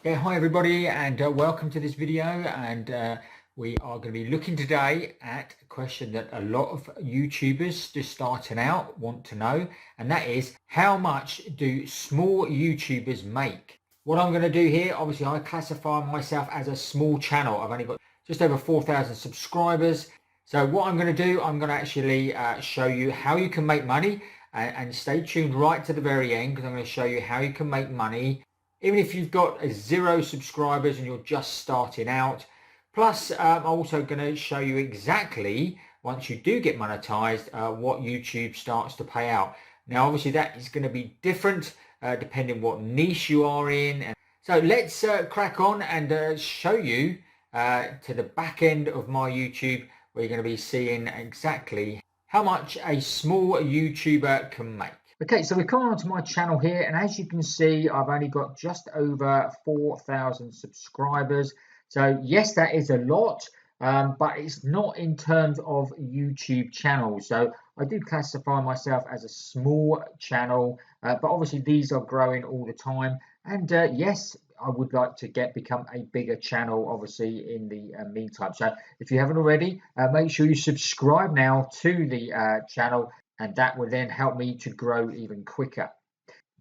Yeah, hi everybody, and welcome to this video. And we are going to be looking today at a question that a lot of YouTubers just starting out want to know, and that is, how much do small YouTubers make? What I'm going to do here, obviously I classify myself as a small channel. I've only got just over 4,000 subscribers. So what I'm going to do, I'm going to actually show you how you can make money, and stay tuned right to the very end, because I'm going to show you how you can make money even if you've got 0 subscribers and you're just starting out. Plus, I'm also going to show you exactly, once you do get monetized, what YouTube starts to pay out. Now, obviously, that is going to be different depending what niche you are in. And so let's crack on and show you to the back end of my YouTube, where you're going to be seeing exactly how much a small YouTuber can make. Okay, so we're coming onto my channel here, and as you can see, I've only got just over 4,000 subscribers. So yes, that is a lot, but it's not in terms of YouTube channels. So I do classify myself as a small channel, but obviously these are growing all the time. And yes, I would like to become a bigger channel, obviously, in the meantime. So if you haven't already, make sure you subscribe now to the channel, and that will then help me to grow even quicker.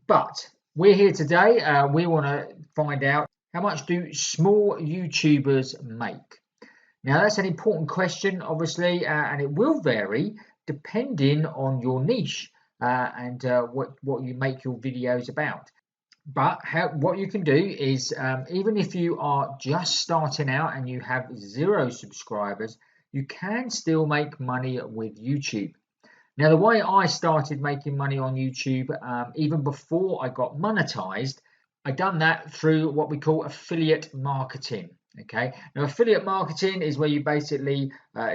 But we're here today. We want to find out, how much do small YouTubers make? Now, that's an important question, obviously, and it will vary depending on your niche and what you make your videos about. But what you can do is, even if you are just starting out and you have 0 subscribers, you can still make money with YouTube. Now, the way I started making money on YouTube, even before I got monetized, I done that through what we call affiliate marketing. Okay, now affiliate marketing is where you basically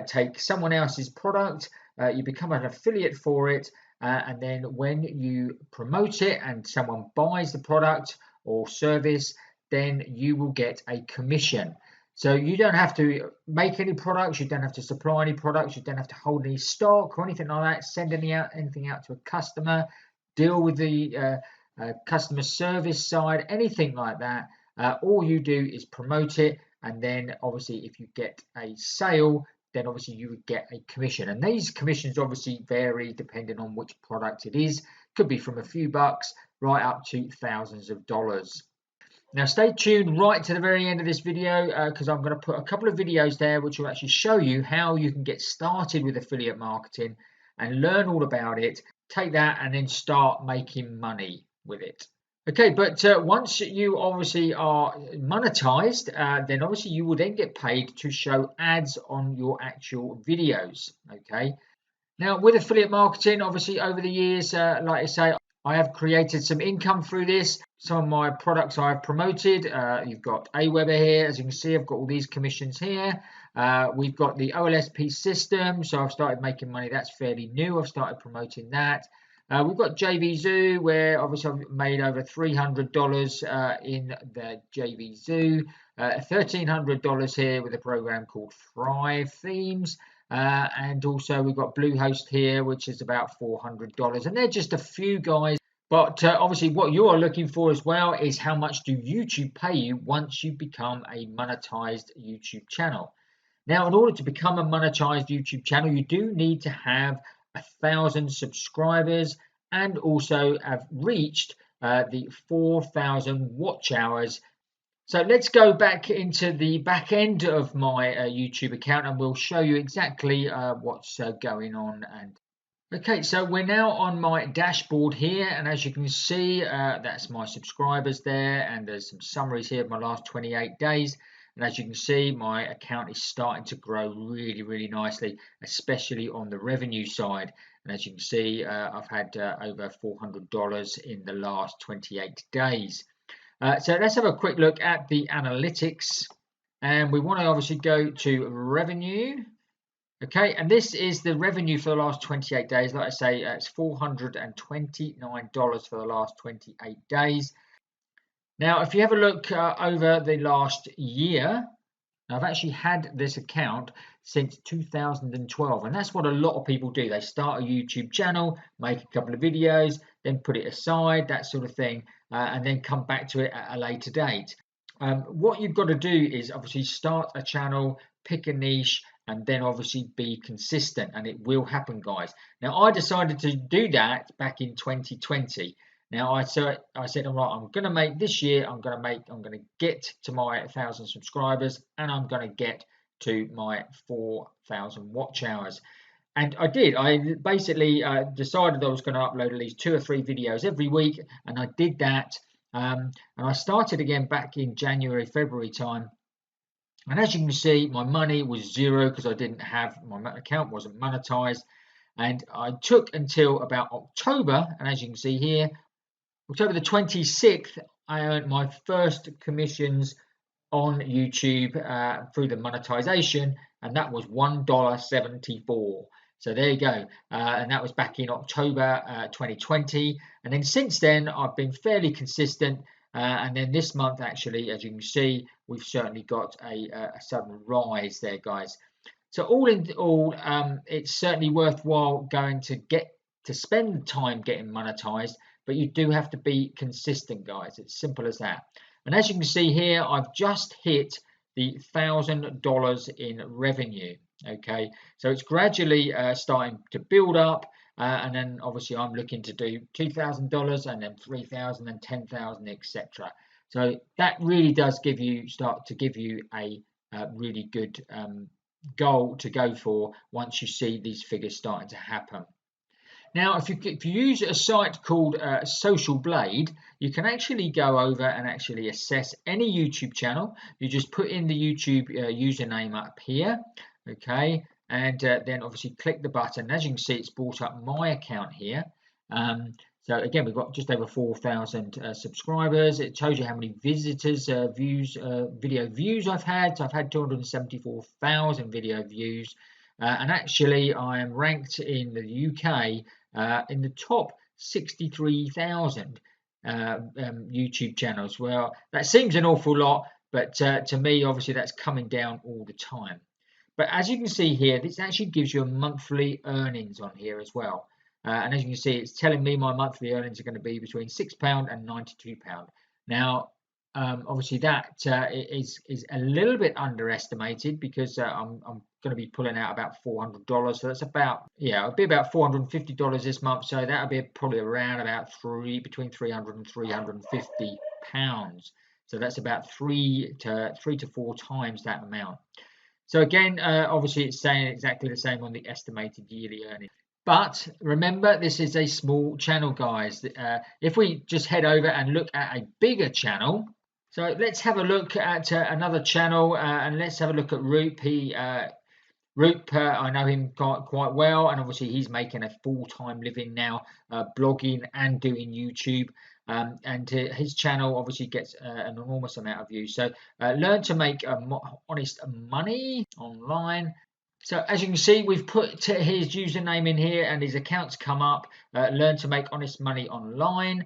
take someone else's product, you become an affiliate for it, and then when you promote it and someone buys the product or service, then you will get a commission. So you don't have to make any products, you don't have to supply any products, you don't have to hold any stock or anything like that, send anything out to a customer, deal with the customer service side, anything like that. All you do is promote it, and then obviously if you get a sale, then obviously you would get a commission. And these commissions obviously vary depending on which product it is. Could be from a few bucks right up to thousands of dollars. Now stay tuned right to the very end of this video, because I'm going to put a couple of videos there which will actually show you how you can get started with affiliate marketing and learn all about it. Take that and then start making money with it. Okay, but once you obviously are monetized, then obviously you will then get paid to show ads on your actual videos. Okay. Now, with affiliate marketing, obviously over the years, like I say, I have created some income through this. Some of my products I've promoted. You've got Aweber here, as you can see. I've got all these commissions here. We've got the OLSP system, so I've started making money. That's fairly new. I've started promoting that. We've got JV Zoo, where obviously I've made over $300 in the JV Zoo. $1,300 here with a program called Thrive Themes. And also we've got Bluehost here, which is about $400. And they're just a few guys. But obviously what you are looking for as well is, how much do YouTube pay you once you become a monetized YouTube channel? Now, in order to become a monetized YouTube channel, you do need to have 1,000 subscribers and also have reached the 4,000 watch hours. So let's go back into the back end of my YouTube account, and we'll show you exactly what's going on. And okay, so we're now on my dashboard here, and as you can see, that's my subscribers there, and there's some summaries here of my last 28 days. And as you can see, my account is starting to grow really nicely, especially on the revenue side. And as you can see, I've had over $400 in the last 28 days. So let's have a quick look at the analytics, and we want to obviously go to revenue. Okay, and this is the revenue for the last 28 days. Like I say, it's $429 for the last 28 days. Now, if you have a look over the last year, I've actually had this account since 2012, and that's what a lot of people do. They start a YouTube channel, make a couple of videos, then put it aside, that sort of thing, and then come back to it at a later date. What you've got to do is obviously start a channel, pick a niche, and then obviously be consistent, and it will happen, guys. Now, I decided to do that back in 2020. Now, I said, all right, I'm going to make this year, I'm going to get to my 1,000 subscribers, and I'm going to get to my 4,000 watch hours. And I did. I basically decided I was going to upload at least 2 or 3 videos every week, and I did that. And I started again back in January, February time. And as you can see, my money was zero because I didn't have, my account wasn't monetized. And I took until about October, and as you can see here, October the 26th, I earned my first commissions on YouTube through the monetization, and that was $1.74. So there you go, and that was back in October 2020. And then since then, I've been fairly consistent. And then this month, actually, as you can see, we've certainly got a sudden rise there, guys. So all in all, it's certainly worthwhile going to spend time getting monetized, but you do have to be consistent, guys. It's simple as that. And as you can see here, I've just hit the $1,000 in revenue. Okay, so it's gradually starting to build up, and then obviously I'm looking to do $2,000 and then $3,000 and $10,000, etc. So that really does start to give you a really good goal to go for once you see these figures starting to happen. Now, if you use a site called Socialblade, you can actually go over and actually assess any YouTube channel. You just put in the YouTube username up here, okay, and then obviously click the button. As you can see, it's brought up my account here. So again, we've got just over 4,000 subscribers. It shows you how many visitors, video views I've had. So I've had 274,000 video views. And actually, I am ranked in the UK in the top 63,000 YouTube channels. Well, that seems an awful lot, but to me, obviously, that's coming down all the time. But as you can see here, this actually gives you a monthly earnings on here as well. And as you can see, it's telling me my monthly earnings are going to be between £6 and £92. Now, obviously that is a little bit underestimated because I'm going to be pulling out about $400, so that's about, it'll be about $450 this month, so that'll be probably around about between 300 and 350 pounds. So that's about three to four times that amount. So again, obviously it's saying exactly the same on the estimated yearly earnings. But remember, this is a small channel, guys. If we just head over and look at a bigger channel, so let's have a look at another channel, and let's have a look at Rupert. Rupert, I know him quite well, and obviously he's making a full-time living now, blogging and doing YouTube. And his channel obviously gets an enormous amount of views. So learn to make honest money online. So as you can see, we've put his username in here and his accounts come up. Learn to make honest money online.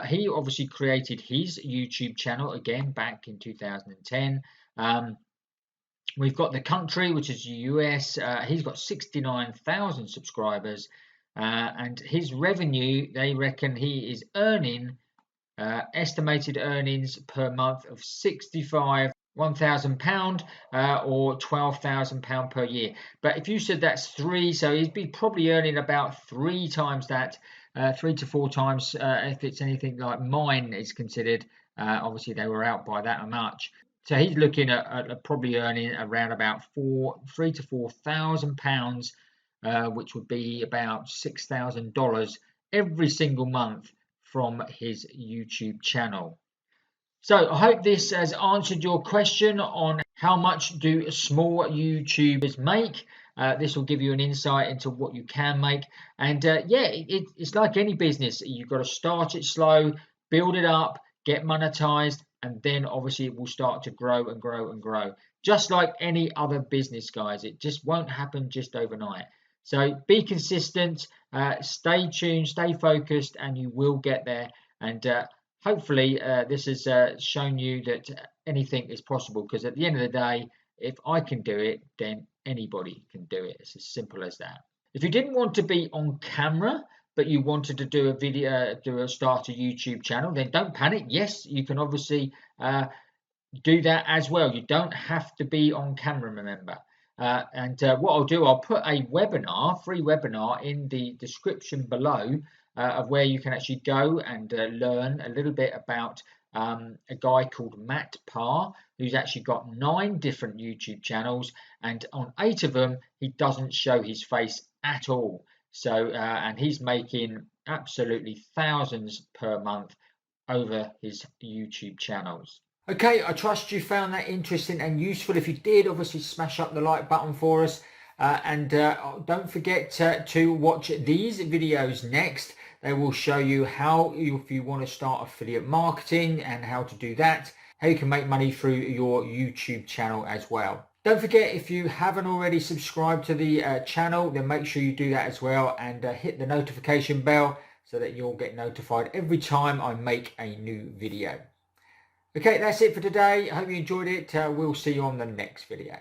He obviously created his YouTube channel again back in 2010. We've got the country, which is the US. He's got 69,000 subscribers. And his revenue, they reckon he is earning estimated earnings per month of £1,000 or £12,000 per year. But if you said that's 3, so he'd be probably earning about 3 times that, 3 to 4 times if it's anything like mine is considered. Obviously they were out by that much. So he's looking at probably earning around about £3,000 to £4,000, which would be about $6,000 every single month from his YouTube channel. So I hope this has answered your question on how much do small YouTubers make. This will give you an insight into what you can make. And it's like any business. You've got to start it slow, build it up, get monetized, and then obviously it will start to grow and grow and grow. Just like any other business, guys. It just won't happen just overnight. So be consistent, stay tuned, stay focused, and you will get there. And hopefully this has shown you that anything is possible, because at the end of the day, if I can do it, then anybody can do it. It's as simple as that. If you didn't want to be on camera, but you wanted to do a video, start a YouTube channel, then don't panic. Yes, you can obviously do that as well. You don't have to be on camera, remember. What I'll do, I'll put a webinar, free webinar, in the description below of where you can actually go and learn a little bit about a guy called Matt Parr, who's actually got 9 different YouTube channels, and on 8 of them he doesn't show his face at all. So and he's making absolutely thousands per month over his YouTube channels. Okay, I trust you found that interesting and useful. If you did, obviously smash up the like button for us. Don't forget to watch these videos next. They will show you how, if you want to start affiliate marketing and how to do that, how you can make money through your YouTube channel as well. Don't forget, if you haven't already subscribed to the channel, then make sure you do that as well, and hit the notification bell so that you'll get notified every time I make a new video. Okay, that's it for today. I hope you enjoyed it. We'll see you on the next video.